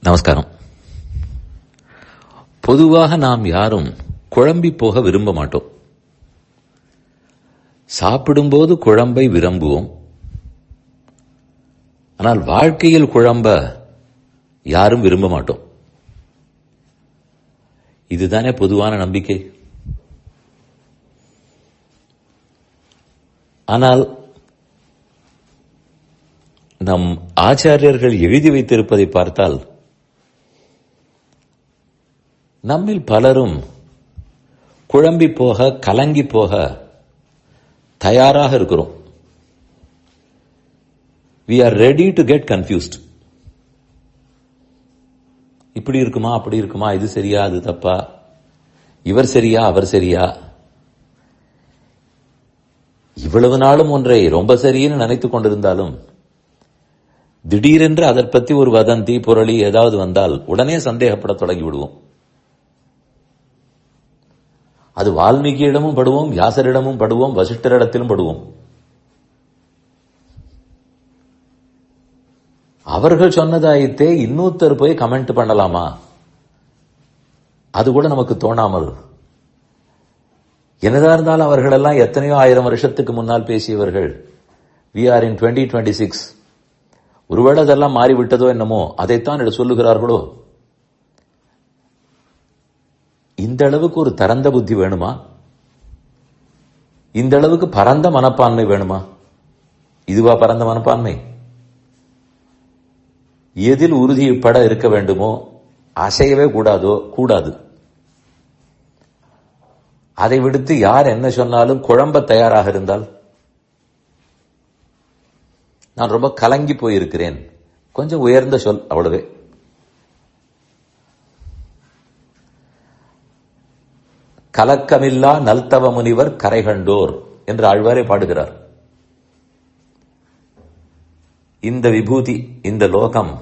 நமஸ்காரம். பொதுவாக நாம் யாரும் குழம்பி போக விரும்ப மாட்டோம். சாப்பிடும்போது குழம்பை விரும்புவோம். ஆனால் வாழ்க்கையில் குழம்ப யாரும் விரும்ப மாட்டோம். இதுதானே பொதுவான நம்பிக்கை. ஆனால் நம் ஆச்சாரியர்கள் எழுதி வைத்திருப்பதை பார்த்தால் நம்மில் பலரும் குழம்பி போக, கலங்கி போக தயாராக இருக்கிறோம். We are ready to get confused. இப்படி இருக்குமா, அப்படி இருக்குமா, இது சரியா, அது தப்பா, இவர் சரியா, அவர் சரியா, இவ்வளவு நாளும் ஒன்றை ரொம்ப சரின்னு நினைத்துக் கொண்டிருந்தாலும் திடீரென்று அதை பற்றி ஒரு வதந்தி, புரளி ஏதாவது வந்தால் உடனே சந்தேகப்பட தொடங்கி விடுவோம். அது வால்மீகியிடமும் படுவோம், வியாசரிடமும் படுவோம், வசிஷ்டரிடத்திலும் படுவோம். அவர்கள் சொன்னதாயித்தே இன்னொருத்தர் போய் கமெண்ட் பண்ணலாமா, அது கூட நமக்கு தோணாமல். என்னதான் இருந்தாலும் அவர்களெல்லாம் எத்தனையோ ஆயிரம் வருஷத்துக்கு முன்னால் பேசியவர்கள். We are in 2026. ஒருவேளை அதெல்லாம் மாறிவிட்டதோ என்னமோ, அதைத்தான் சொல்லுகிறார்களோ. இந்த அளவுக்கு ஒரு திறந்த புத்தி வேணுமா? இந்த அளவுக்கு பரந்த மனப்பான்மை வேணுமா? இதுவா பரந்த மனப்பான்மை? எதில் உறுதிப்பட இருக்க வேண்டுமோ, அசையவே கூடாது. அதை விடுத்து யார் என்ன சொன்னாலும் குழம்ப தயாராக இருந்தால், நான் ரொம்ப கலங்கி போயிருக்கிறேன், கொஞ்சம் உயர்ந்த சொல், அவ்வளவே. கலக்கமில்லா நல்தவ முனிவர் கரை கண்டோர் என்று ஆழ்வாரே பாடுகிறார். இந்த விபூதி, இந்த லோகம்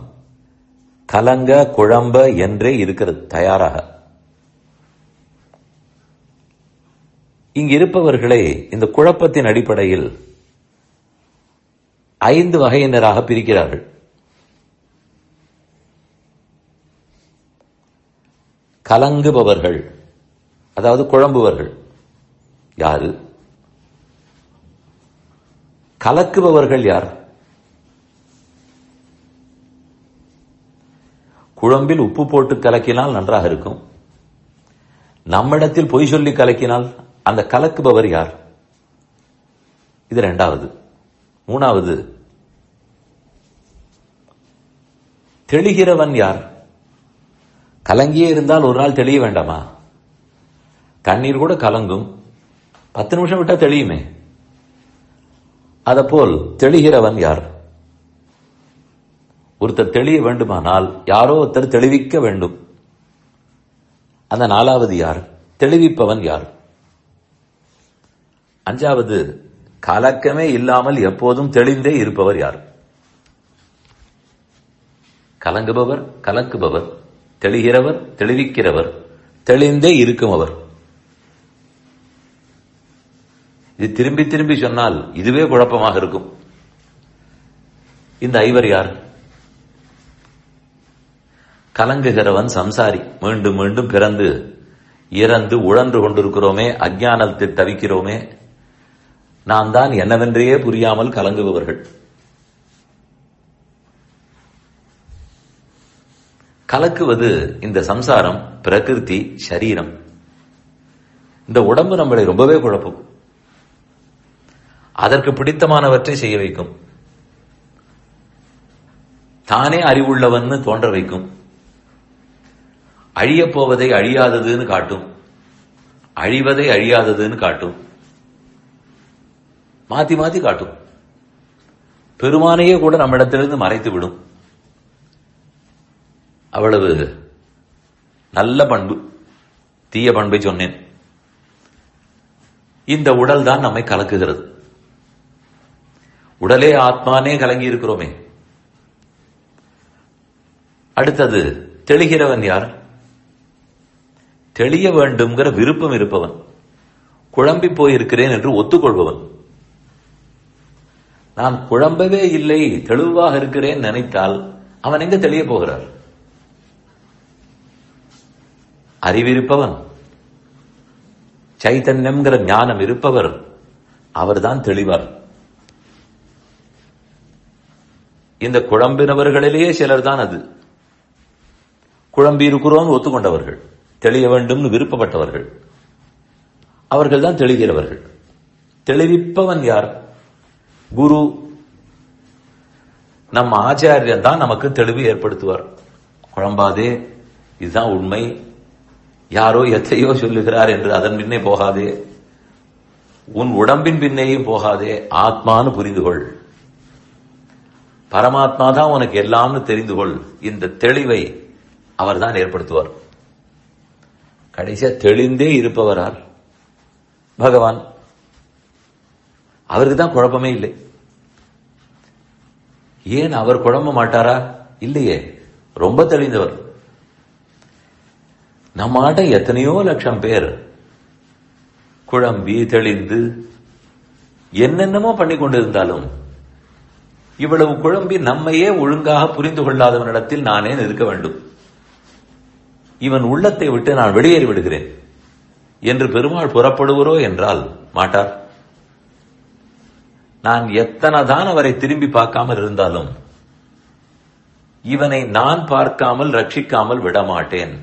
கலங்க குழம்ப என்றே இருக்கிறது, தயாராக. இங்கு இருப்பவர்களை இந்த குழப்பத்தின் அடிப்படையில் 5 வகையினராக பிரிக்கிறார்கள். கலங்குபவர்கள், அதாவது குழம்புவர்கள் யாரு? கலக்குபவர்கள் யார்? குழம்பில் உப்பு போட்டு கலக்கினால் நன்றாக இருக்கும். நம்மிடத்தில் பொய் சொல்லி கலக்கினால் அந்த கலக்குபவர் யார்? இது 2வது. 3வது, தெளிகிறவன் யார்? கலங்கியே இருந்தால் ஒரு நாள் தெளிய வேண்டாமா? தண்ணீர் கூட கலங்கும், 10 நிமிஷம் விட்டா தெளியுமே. அதப்போல் தெளிகிறவன் யார்? ஒருத்தர் தெளிய வேண்டுமானால் யாரோ ஒருத்தர் தெளிவிக்க வேண்டும். அந்த 4வது யார்? தெளிவிப்பவன் யார்? 5வது, கலக்கமே இல்லாமல் எப்போதும் தெளிந்தே இருப்பவர் யார்? கலங்குபவர், கலக்குபவர், தெளிகிறவர், தெளிவிக்கிறவர், தெளிந்தே இருக்கும் அவர். இது திரும்பி திரும்பி சொன்னால் இதுவே குழப்பமாக இருக்கும். இந்த 5 யார்? கலங்குகிறவன் சம்சாரி. மீண்டும் மீண்டும் பிறந்து இறந்து உழன்று கொண்டிருக்கிறோமே, அஞ்ஞானத்தில் தவிக்கிறோமே, நாம் தான் என்னவென்றே புரியாமல் கலங்குபவர்கள். கலக்குவது இந்த சம்சாரம், பிரகிருதி, சரீரம். இந்த உடம்பு நம்மளை ரொம்பவே குழப்பும். அதற்கு பிடித்தமானவற்றை செய்ய வைக்கும். தானே அறிவுள்ளவன் தோன்ற வைக்கும். அழியப் போவதை அழியாததுன்னு காட்டும், அழிவதை அழியாததுன்னு காட்டும், மாத்தி மாத்தி காட்டும். பெருமானையே கூட நம்மிடத்திலிருந்து மறைத்து விடும். அவ்வளவு நல்ல பண்பு. தீய பண்பை சொன்னேன். இந்த உடல் தான் நம்மை கலக்குகிறது. உடலே ஆத்மானே கலங்கி இருக்கிறோமே. அடுத்தது, தெளிகிறவன் யார்? தெளிய வேண்டும்ங்கிற விருப்பம் இருப்பவன், குழம்பி போயிருக்கிறேன் என்று ஒத்துக்கொள்பவன். நான் குழம்பவே இல்லை, தெளிவாக இருக்கிறேன் நினைத்தால் அவன் எங்க தெளிய போகிறார்? அறிவிருப்பவன், சைத்தன்யம்ங்கிற ஞானம் இருப்பவர், அவர்தான் தெளிவார். இந்த குழம்பினவர்களிலேயே சிலர் தான் அது. குழம்பி இருக்கிறோம் ஒத்துக்கொண்டவர்கள், தெளிய வேண்டும் விருப்பப்பட்டவர்கள், அவர்கள் தான் தெளிகிறவர்கள். தெளிவிப்பவன் யார்? குரு. நம் ஆச்சாரியன் தான் நமக்கு தெளிவு ஏற்படுத்துவார். குழம்பாதே, இதுதான் உண்மை, யாரோ எத்தையோ சொல்லுகிறார் என்று அதன் பின்னே போகாதே, உன் உடம்பின் பின்னேயும் போகாதே, ஆத்மானு புரிந்து கொள், பரமாத்மா தான் உனக்கு எல்லாம்னு தெரிந்து கொள். இந்த தெளிவை அவர் தான் ஏற்படுத்துவார். கடைசியா தெளிந்தே இருப்பவரார் பகவான். அவருக்கு தான் குழப்பமே இல்லை. ஏன் அவர் குழம்ப மாட்டாரா? இல்லையே, ரொம்ப தெளிந்தவர். நம்மாட்ட எத்தனையோ லட்சம் பேர் குழம்பி தெளிந்து என்னென்னமோ பண்ணி கொண்டிருந்தாலும், இவ்வளவு குழம்பி நம்மையே ஒழுங்காக புரிந்து கொள்ளாதவனிடத்தில் நானே இருக்க வேண்டும், இவன் உள்ளத்தை விட்டு நான் வெளியேறி விடுகிறேன் என்று பெருமாள் புறப்படுவரோ என்றால் மாட்டார். நான் எத்தனைதான் அவரை திரும்பி பார்க்காமல் இருந்தாலும் இவனை நான் பார்க்காமல் ரட்சிக்காமல் விடமாட்டேன்.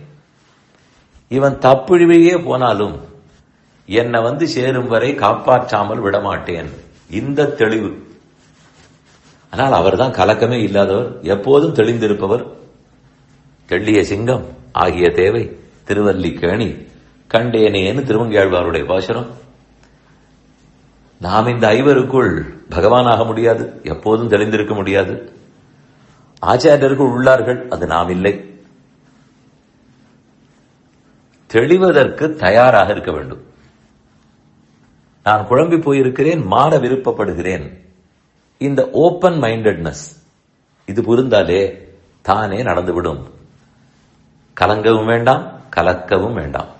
இவன் தப்புழிவையே போனாலும் என்னை வந்து சேரும் வரை காப்பாற்றாமல் விடமாட்டேன். இந்த தெளிவு. ஆனால் அவர்தான் கலக்கமே இல்லாதவர், எப்போதும் தெளிந்திருப்பவர். தெள்ளிய சிங்கம் ஆகிய தேவை திருவல்லிக்கேணி கண்டேனேன்னு திருமங்கையாழ்வாருடைய பாசுரம். நாம் இந்த ஐவருக்குள் பகவானாக முடியாது, எப்போதும் தெளிந்திருக்க முடியாது. ஆச்சாரியர்கள் உள்ளார்கள், அது நாம் இல்லை. தெளிவதற்கு தயாராக இருக்க வேண்டும். நான் குழம்பி போயிருக்கிறேன், மாற விருப்பப்படுகிறேன். இந்த ஓப்பன் மைண்டட்னஸ் இது புரிந்தாலே தானே நடந்துவிடும். கலங்கவும் வேண்டாம், கலக்கவும் வேண்டாம்.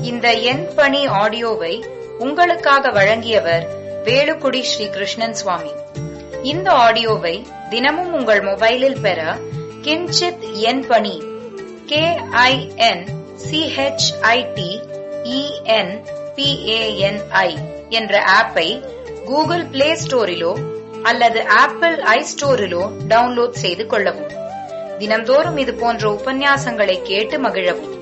இந்த என் பணி ஆடியோவை உங்களுக்காக வழங்கியவர் வேலுக்குடி ஸ்ரீ கிருஷ்ணன் சுவாமி. இந்த ஆடியோவை தினமும் உங்கள் மொபைலில் பெற கிஞ்சித் என் பணி KINCHITENPANI என்ற ஆப்பை கூகுள் பிளே ஸ்டோரிலோ அல்லது ஆப்பிள் ஐ ஸ்டோரிலோ டவுன்லோட் செய்து கொள்ளவும். தினம்தோறும் இது போன்ற உபன்யாசங்களை கேட்டு மகிழவும்.